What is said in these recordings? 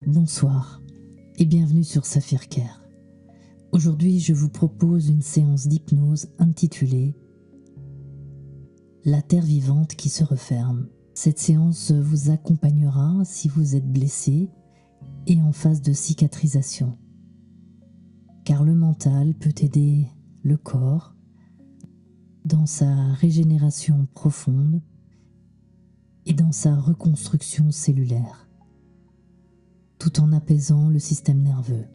Bonsoir et bienvenue sur Saphir Care. Aujourd'hui, je vous propose une séance d'hypnose intitulée La terre vivante qui se referme. Cette séance vous accompagnera si vous êtes blessé et en phase de cicatrisation. Car le mental peut aider le corps dans sa régénération profonde et dans sa reconstruction cellulaire, tout en apaisant le système nerveux.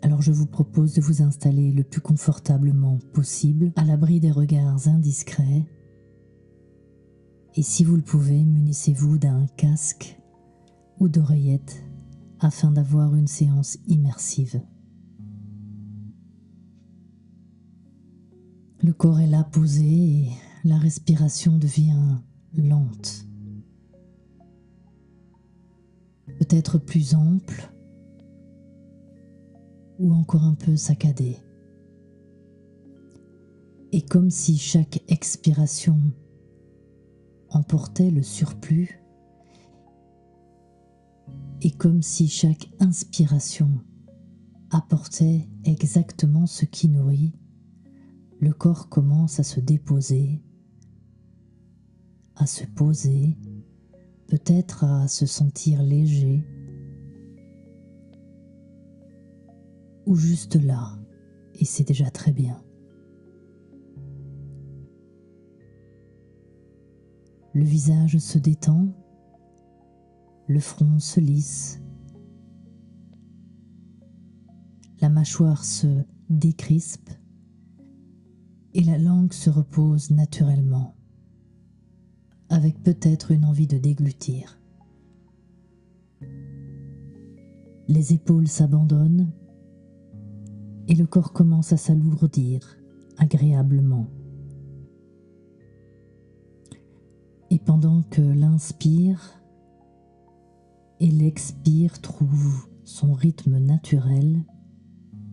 Alors je vous propose de vous installer le plus confortablement possible, à l'abri des regards indiscrets. Et si vous le pouvez, munissez-vous d'un casque ou d'oreillettes afin d'avoir une séance immersive. Le corps est là posé et la respiration devient lente, peut-être plus ample ou encore un peu saccadée. Et comme si chaque expiration emportait le surplus, et comme si chaque inspiration apportait exactement ce qui nourrit, le corps commence à se déposer, à se poser, peut-être à se sentir léger, ou juste là, et c'est déjà très bien. Le visage se détend, le front se lisse, la mâchoire se décrispe et la langue se repose naturellement, avec peut-être une envie de déglutir. Les épaules s'abandonnent et le corps commence à s'alourdir agréablement. Et pendant que l'inspire et l'expire trouvent son rythme naturel,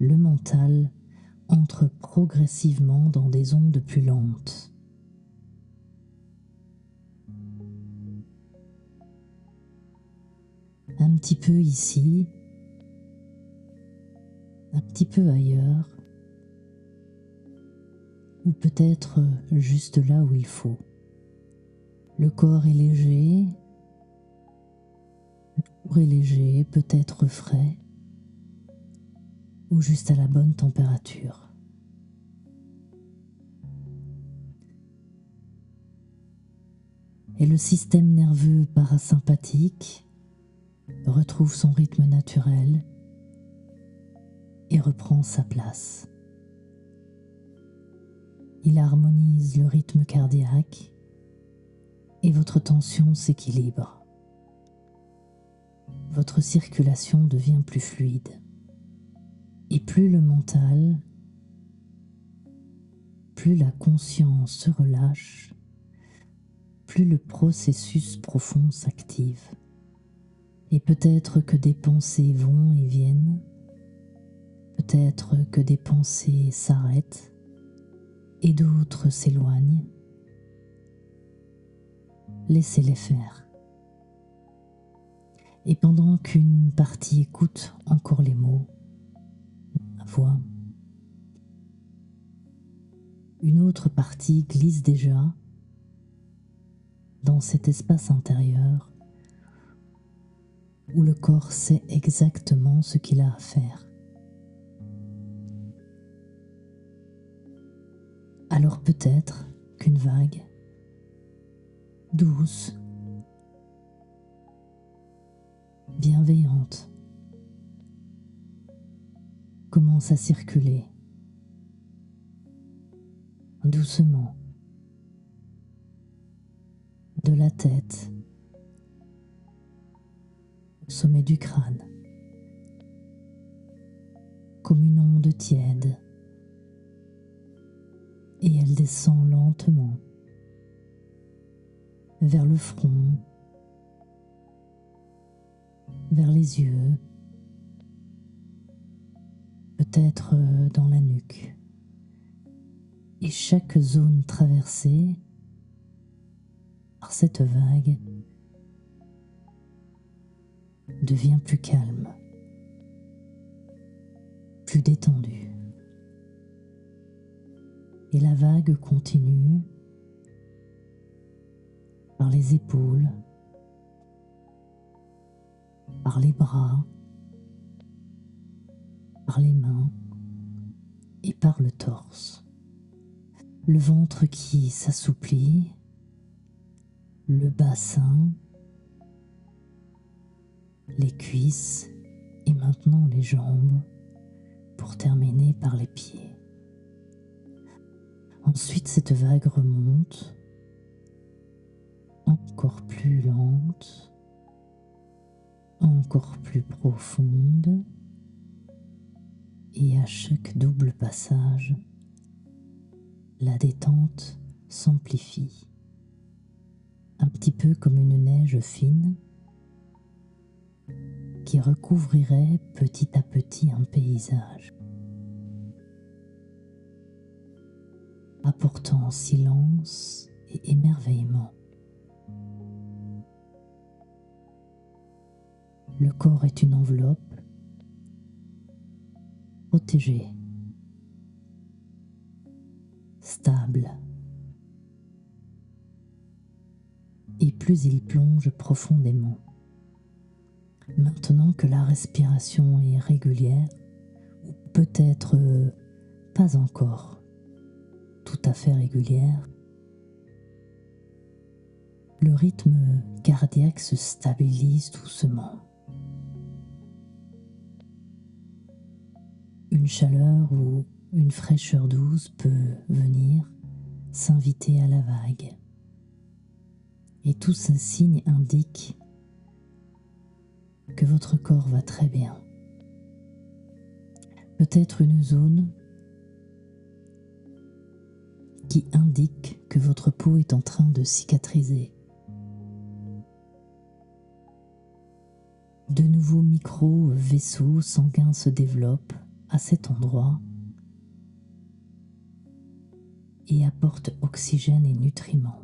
le mental entre progressivement dans des ondes plus lentes. Un petit peu ici, un petit peu ailleurs, ou peut-être juste là où il faut. Le corps est léger, lourd et léger, peut-être frais, ou juste à la bonne température. Et le système nerveux parasympathique retrouve son rythme naturel et reprend sa place. Il harmonise le rythme cardiaque et votre tension s'équilibre. Votre circulation devient plus fluide. Et plus le mental, plus la conscience se relâche, plus le processus profond s'active. Et peut-être que des pensées vont et viennent, peut-être que des pensées s'arrêtent et d'autres s'éloignent. Laissez-les faire. Et pendant qu'une partie écoute encore les mots, la voix, une autre partie glisse déjà dans cet espace intérieur où le corps sait exactement ce qu'il a à faire. Alors peut-être qu'une vague douce, bienveillante, commence à circuler doucement de la tête au sommet du crâne, comme une onde tiède, et elle descend lentement vers le front, vers les yeux, peut-être dans la nuque. Et chaque zone traversée par cette vague devient plus calme, plus détendu. Et la vague continue par les épaules, par les bras, par les mains et par le torse. Le ventre qui s'assouplit, le bassin, les cuisses et maintenant les jambes pour terminer par les pieds. Ensuite, cette vague remonte, encore plus lente, encore plus profonde, et à chaque double passage, la détente s'amplifie, un petit peu comme une neige fine qui recouvrirait petit à petit un paysage, apportant silence et émerveillement. Le corps est une enveloppe protégée, stable, et plus il plonge profondément. Maintenant que la respiration est régulière, ou peut-être pas encore tout à fait régulière, le rythme cardiaque se stabilise doucement. Une chaleur ou une fraîcheur douce peut venir s'inviter à la vague. Et tous ces signes indiquent que votre corps va très bien. Peut-être une zone qui indique que votre peau est en train de cicatriser. De nouveaux micro-vaisseaux sanguins se développent à cet endroit et apportent oxygène et nutriments.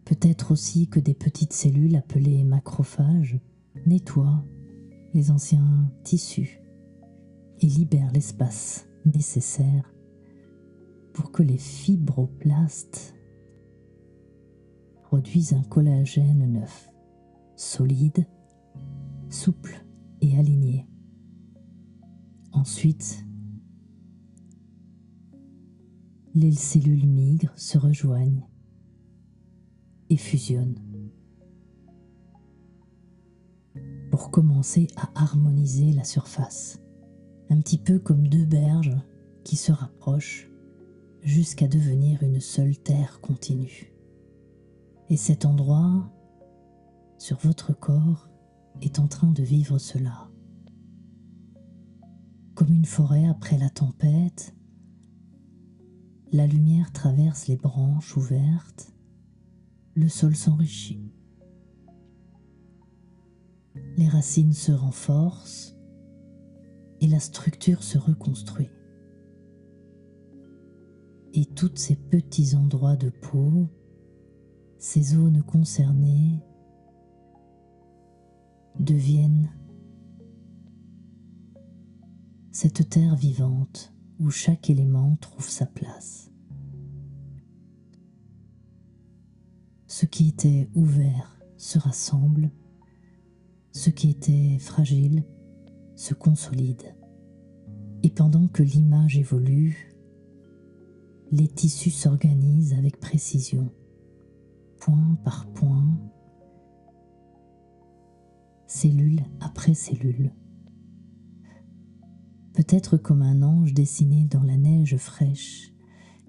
Peut-être aussi que des petites cellules appelées macrophages nettoient les anciens tissus et libèrent l'espace nécessaire pour que les fibroblastes produisent un collagène neuf, solide, souple et aligné. Ensuite, les cellules migrent, se rejoignent et fusionnent pour commencer à harmoniser la surface, un petit peu comme deux berges qui se rapprochent jusqu'à devenir une seule terre continue. Et cet endroit, sur votre corps, est en train de vivre cela. Comme une forêt après la tempête, la lumière traverse les branches ouvertes, le sol s'enrichit. Les racines se renforcent et la structure se reconstruit. Et tous ces petits endroits de peau, ces zones concernées, deviennent cette terre vivante où chaque élément trouve sa place. Ce qui était ouvert se rassemble, ce qui était fragile se consolide. Et pendant que l'image évolue, les tissus s'organisent avec précision, point par point, cellule après cellule. Peut-être comme un ange dessiné dans la neige fraîche,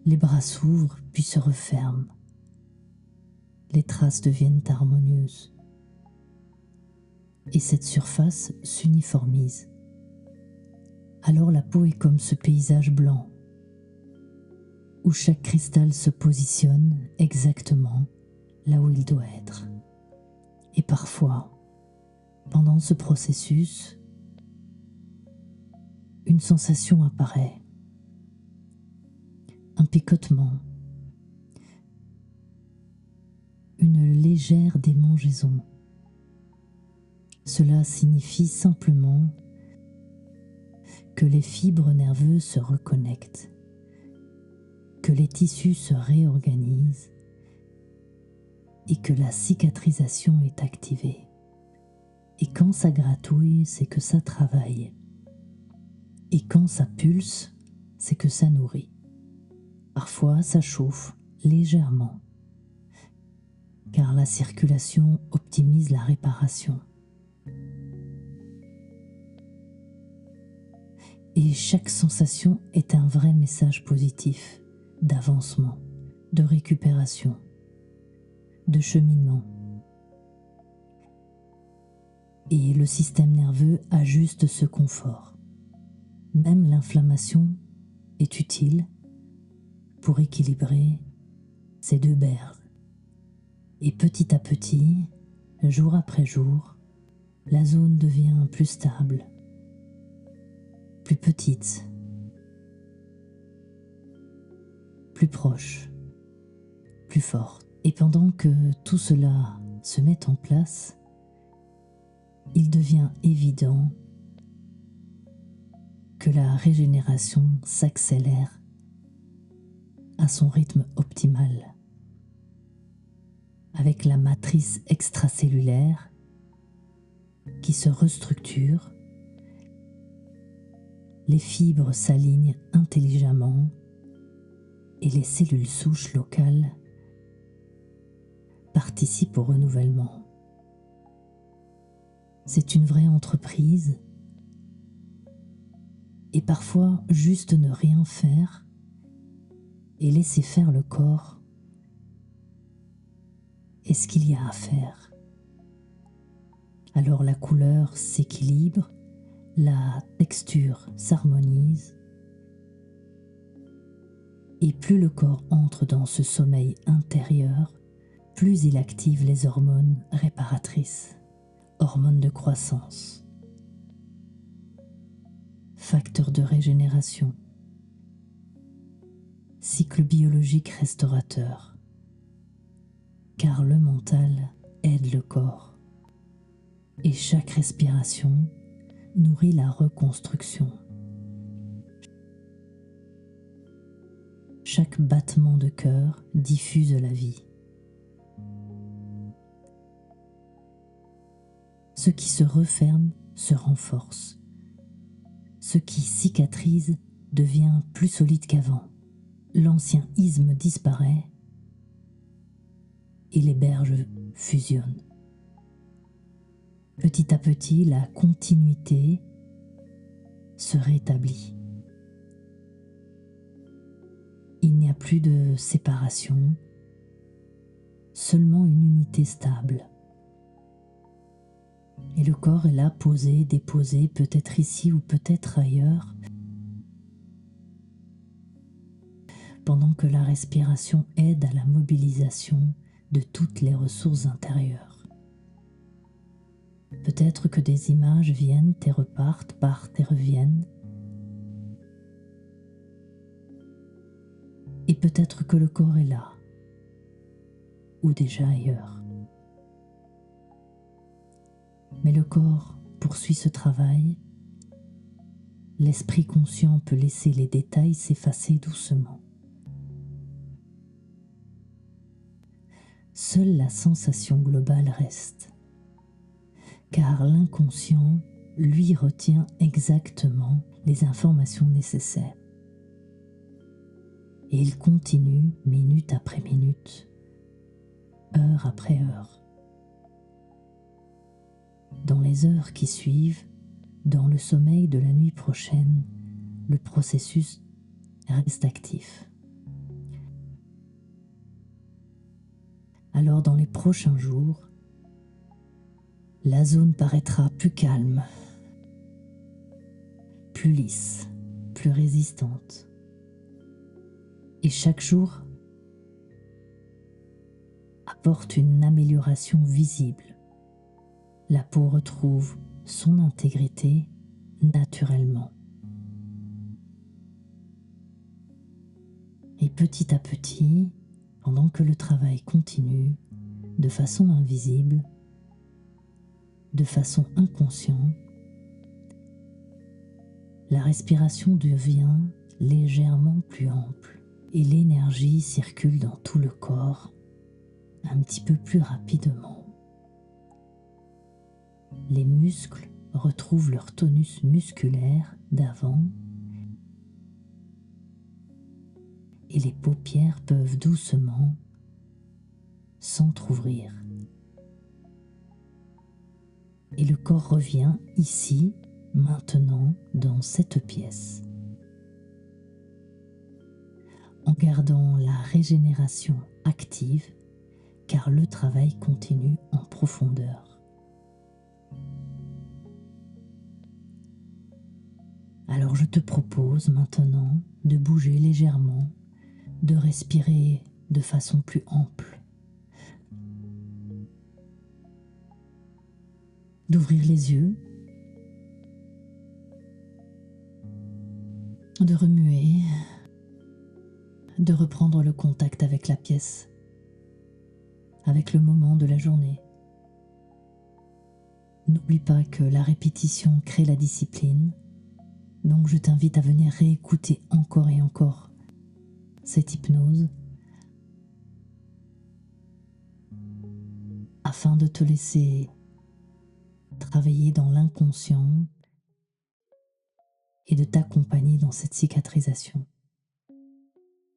les bras s'ouvrent puis se referment. Les traces deviennent harmonieuses. Et cette surface s'uniformise. Alors la peau est comme ce paysage blanc, où chaque cristal se positionne exactement là où il doit être. Et parfois, pendant ce processus, une sensation apparaît, un picotement, une légère démangeaison, Cela signifie simplement que les fibres nerveuses se reconnectent, que les tissus se réorganisent et que la cicatrisation est activée. Et quand ça gratouille, c'est que ça travaille. Et quand ça pulse, c'est que ça nourrit. Parfois, ça chauffe légèrement, car la circulation optimise la réparation. Et chaque sensation est un vrai message positif, d'avancement, de récupération, de cheminement. Et le système nerveux ajuste ce confort. Même l'inflammation est utile pour équilibrer ces deux berges. Et petit à petit, jour après jour, la zone devient plus stable, plus petite, plus proche, plus forte. Et pendant que tout cela se met en place, il devient évident que la régénération s'accélère à son rythme optimal, avec la matrice extracellulaire qui se restructure, les fibres s'alignent intelligemment et les cellules souches locales participent au renouvellement. C'est une vraie entreprise et parfois juste ne rien faire et laisser faire le corps est ce qu'il y a à faire. Alors la couleur s'équilibre, la texture s'harmonise et plus le corps entre dans ce sommeil intérieur, plus il active les hormones réparatrices, hormones de croissance, facteurs de régénération, cycle biologique restaurateur, car le mental aide le corps et chaque respiration nourrit la reconstruction. Chaque battement de cœur diffuse la vie. Ce qui se referme se renforce. Ce qui cicatrise devient plus solide qu'avant. L'ancien isthme disparaît et les berges fusionnent. Petit à petit, la continuité se rétablit. Il n'y a plus de séparation, seulement une unité stable. Et le corps est là, posé, déposé, peut-être ici ou peut-être ailleurs, pendant que la respiration aide à la mobilisation de toutes les ressources intérieures. Peut-être que des images viennent et repartent, partent et reviennent. Et peut-être que le corps est là, ou déjà ailleurs. Mais le corps poursuit ce travail. L'esprit conscient peut laisser les détails s'effacer doucement. Seule la sensation globale reste, car l'inconscient, lui, retient exactement les informations nécessaires. Et il continue minute après minute, heure après heure. Dans les heures qui suivent, dans le sommeil de la nuit prochaine, le processus reste actif. Alors dans les prochains jours, la zone paraîtra plus calme, plus lisse, plus résistante. Et chaque jour apporte une amélioration visible. La peau retrouve son intégrité naturellement. Et petit à petit, pendant que le travail continue, de façon invisible, de façon inconsciente, la respiration devient légèrement plus ample et l'énergie circule dans tout le corps un petit peu plus rapidement. Les muscles retrouvent leur tonus musculaire d'avant et les paupières peuvent doucement s'entr'ouvrir. Et le corps revient ici, maintenant, dans cette pièce. En gardant la régénération active, car le travail continue en profondeur. Alors je te propose maintenant de bouger légèrement, de respirer de façon plus ample, d'ouvrir les yeux, de remuer, de reprendre le contact avec la pièce, avec le moment de la journée. N'oublie pas que la répétition crée la discipline, donc je t'invite à venir réécouter encore et encore cette hypnose afin de te laisser travailler dans l'inconscient et de t'accompagner dans cette cicatrisation.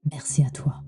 Merci à toi.